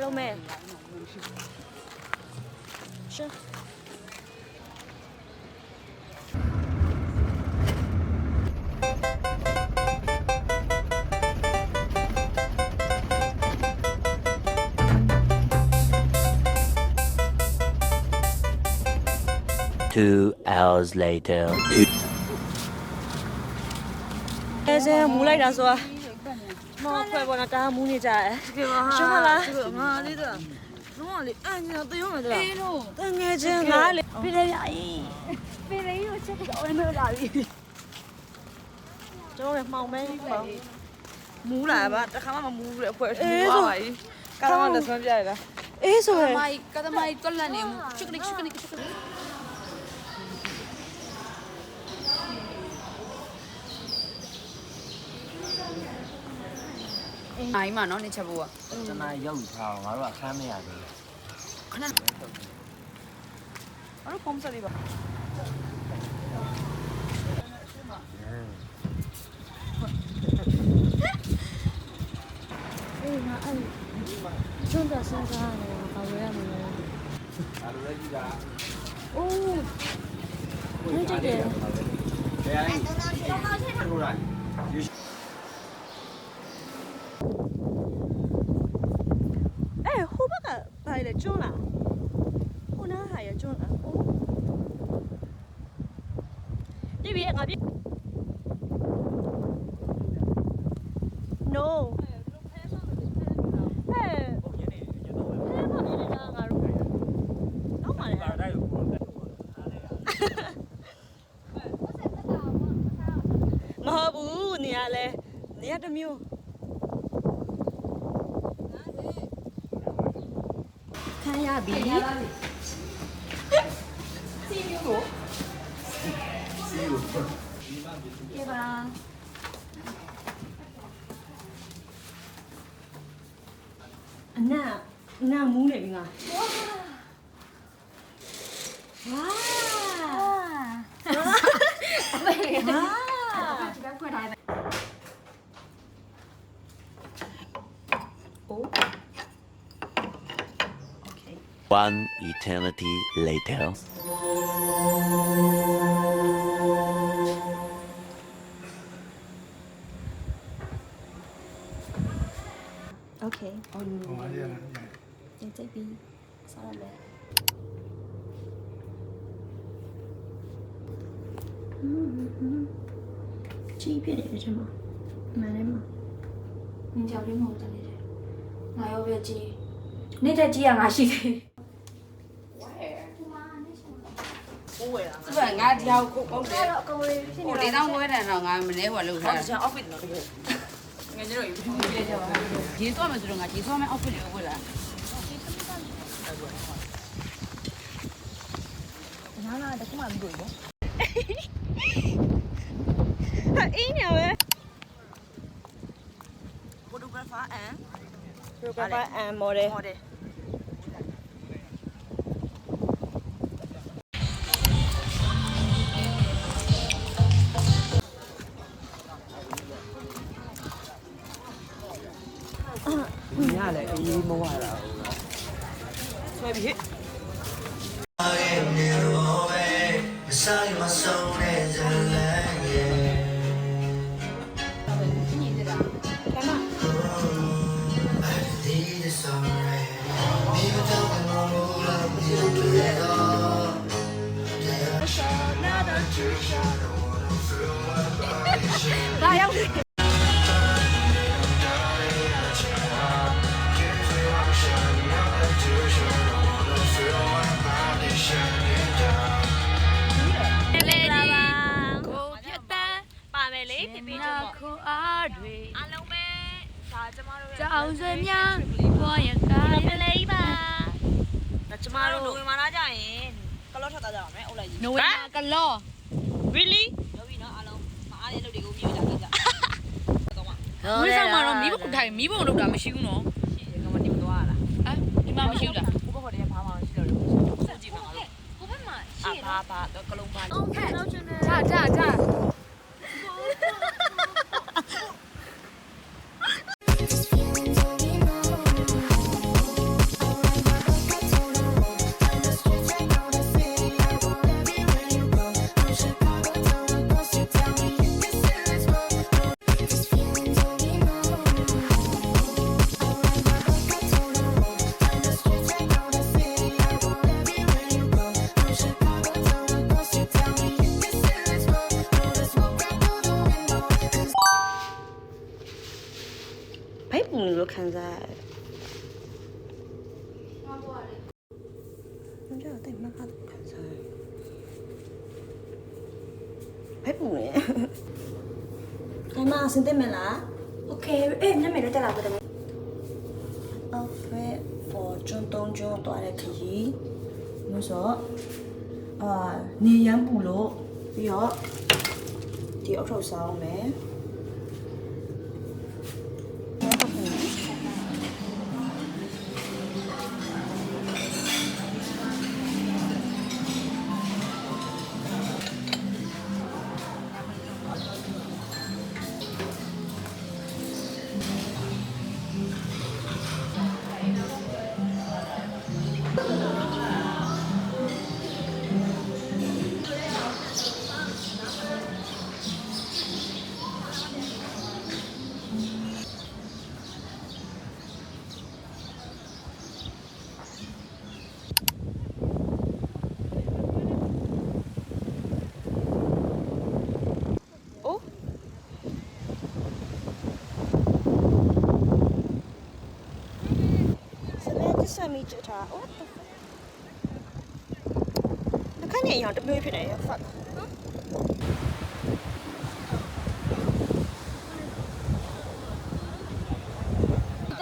လုံးမဲ့ရှင်း 2 hours later. အဲစဲမူလိုက်တာဆိုတာမောဖွဲပေါ်တော့တာမူနေကြတယ်ရှင်းမလားငါလေးတော့လုံးဝလေအန်ကြီးတော့တရုံးမယ်တဲ့အေးလို့တငယ်ချင်းငါလေပြလေရအေးပြလေရချက်တော့လည်းမလာပြီကျွန်တော်လည်းမှောင်မဲပေါ့မူလာပါတခါမှမမူဘူးလေအဖွဲထူသွားပါကြီးကတော့လက်ဆွမ်းပြရတာအေးဆိုရယ်ကတမိုင်ကလန်နေချစ်ကနစ်အိုင်မနော်နေချက်ဖို့ကကျွန်တော်ရုပ်ထားငါတို့အခန်းမရဘူးခဏအဲ့တော့ပုံစံလေးပါအေးငါအဲ့ကျွန်းတော်ဆန်းစားနေပါဝယ်ရမယ်အားလုံးလည်းကြည့်တာအိုးနေကြည့်တယ်ဘယ်အိုင်ဟုတ်လားဟိုဘက်ကဘာလဲကျွန်းလားဟိုနားဟာရကျွန်းလားပြည့်ငါပြည့် no မဟုတ်ဘူးနေရလဲနေရတစ်မျိုးခံရပြီစီမျိုးကိုပြေပါအနမူးနေပြီငါဝါOne eternity later. Okay. Take me. Sorry. Chi biết để cho mà đấy mà. Mình chào đến một tuần này. Ngày hôm nay chị. Nên là chị à ngài chị thì. 这个俺挑苦工的，我领导我的那俺们那会留下。像 office 那个。俺这有一批的叫，几多么这种啊？几多么 office 留回来。哪哪的，干嘛不对不？他一年呗。Photographer and model. Nhà lại cái gì mua à là. Mày bị hit. Ba đâu đi. Chào rồi nha. Qua nhà cái lấy ba. Là chúng ta đâu mà nói cho em. Có lót thật rồi mấy ông là gì? Nuôi mà cần lo. Really? Đâu vì nó alo, mà ai đâu đi cũng nhiều là cái. Nuôi sao mà nó mí bụng thầy mí bụng đâu đã mới xíu nó. Không có nhiều đó à? À, đi mà mới xíu đã. Cô có đi phá mà xíu rồi. Sao chỉ mà alo? Cô biết mà. À phá, cái lông phá. Cha. ပူနေလို့ခံစားရတယ်။ကျွန်တော်တိတ်မကတော့ခံစားရတယ်။ဘယ်ပူနေ။ခိုင်မစင်တယ်မလား โอเคအေးညမေလည်းတက်လာပါတော့ ။ outfit for ကျွန်းတုံးကျွန်းသွားတဲ့ခရီးလို့ဆိုနေရမ်းပူလို့ပြီးတော့ဒီအောက်ထုတ်စားအောင်မယ် ဆက်မိကြတာ။ What the fuck? အခန်းကြီးအောင်တပြိုးဖြစ်နေရ fuck.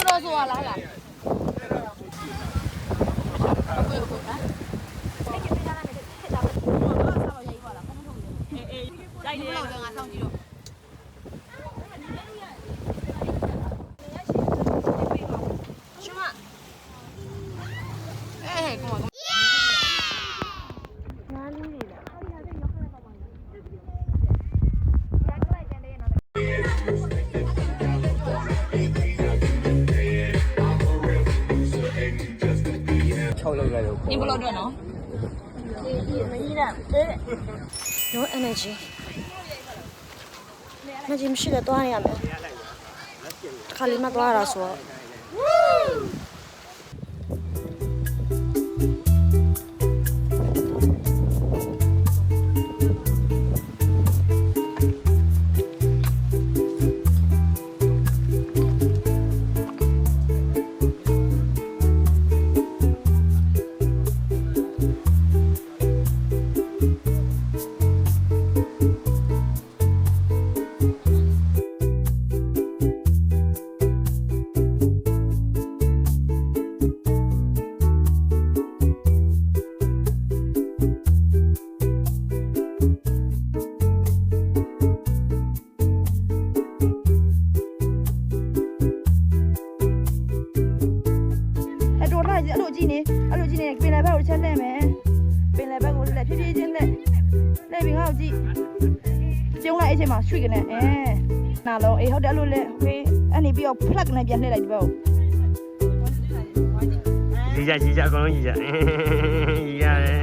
တော်ဆိုလားလား 6လောက်လိုက်လို့ 你不老这呢？ No energy. energy မရှိတဲ့သွားရမယ်ခါလေးမှသွားရတာဆိုတော့ရွှေ့ကနေနာလုံးအေးဟုတ်တယ်လို့လေဟေးအဲ့နေပြီးတော့ plug နဲ့ပြန်လှည့်လိုက်ဒီဘက်ကို ရီကြအကုန်လုံးရီကြရီရတယ်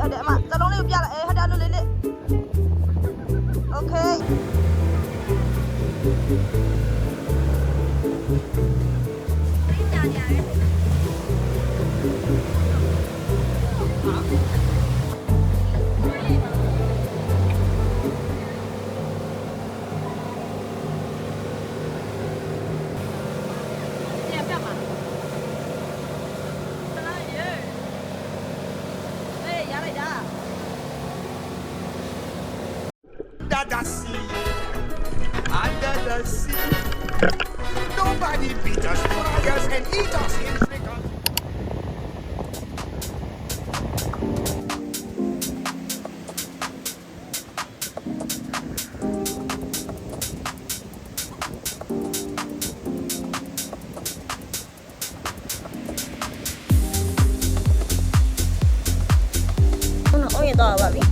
ဟုတ်တယ်အမသလုံးလေးကိုပြလိုက်ဟုတ်တယ်အဲ့လိုလေးโอเคUnder the sea, under the sea. Nobody beat us, fry us, and eat us in Africa. Oye, todo va bien.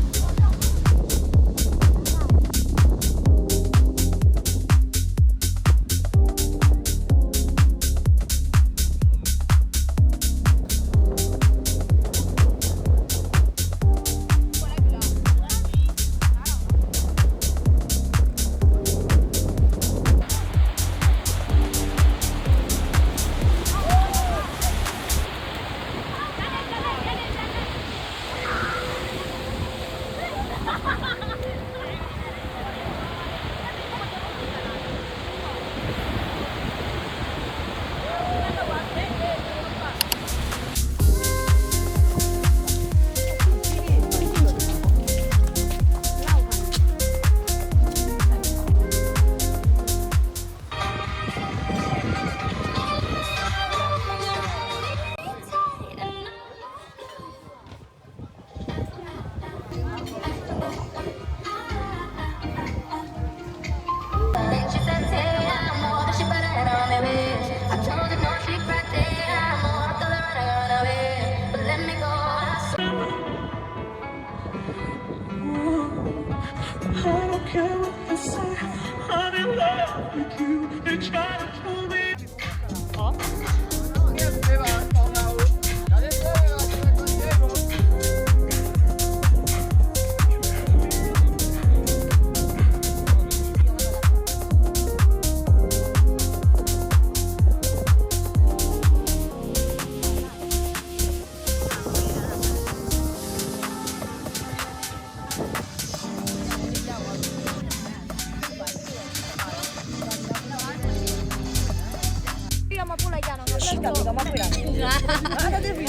ပြီးတော့မပို့လိုက်ကြတော့ငါ ရှိကလည်းမဖွေးတာအဲ့ဒါတည်းပြီ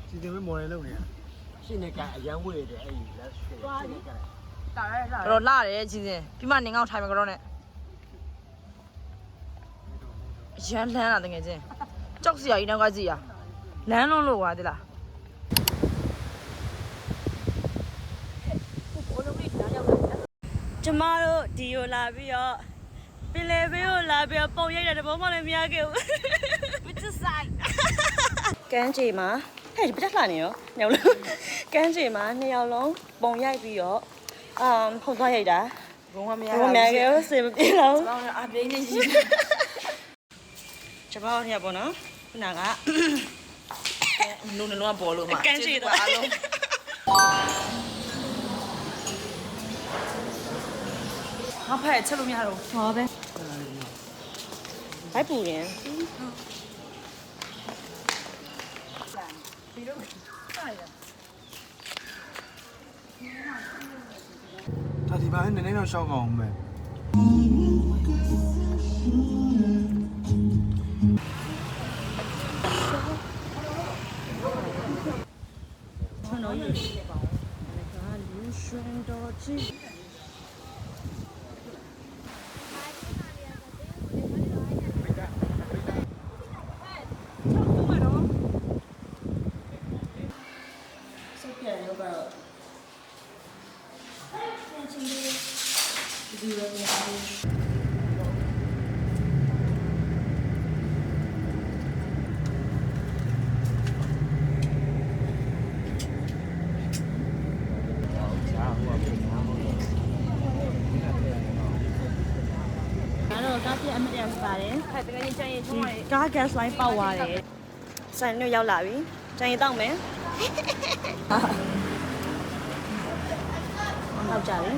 စီတင်မော်ရယ်လုပ်နေတာရှင်းနေကအရန်ဝေးတယ်အဲ့ဒီလက်ရှင်းနေက တော့လာတယ်ကြီးစင်ပြီးမှနေငေါ့ထိုင်မှာကတော့ ਨੇ ရမ်းလှမ်းလာတကယ်ချင်းကြောက်စရာကြီးနောက်ကကြည့်ရလမ်းလုံးလို့ကွာတိလား ကျမတို့ဒီကိုလာပြီးတော့ပင်လယ်ဘေးကိုလာပြီးတော့ပုံရိုက်တဲ့တဘောမှလည်းမရခဲ့ဘူး Which is side ကန်းချေမှာဟဲ့ပြတ်လာနေရောညောင်လို့ကန်းချေမှာနှစ်ယောက်လုံးပုံရိုက်ပြီးတော့ဖုန်းသွားရိုက်တာ ဘုံကမရ ဘုံမြန်ခဲ့စင်မပြေတော့ ဘောင်းအပြင်းနေရှိ ကျမတို့ညပေါ့နော်ခုနက လုံးလုံးပေါ်လို့မှာ ကန်းချေတော့အားလုံး ငါဖက်ချက်လို့မရတော့ ဟောပဲဘိုက်ပူရင် ဒါဒီပိုင်းနည်းနည်းတော့ရှောက်အောင်မယ် ကျွန်တော်ရေပါဘာလူရှင်တော်ကြီး ကတော့ကားပြအမတရားပါတယ် ဖက်တကယ်ချင်းချင်ရင်ထုံးရတယ် ကား gas line ပေါက်သွားတယ်ဆိုင်တို့ရောက်လာပြီကျန်ရင်တောက်မယ် ဟုတ်ကြတယ်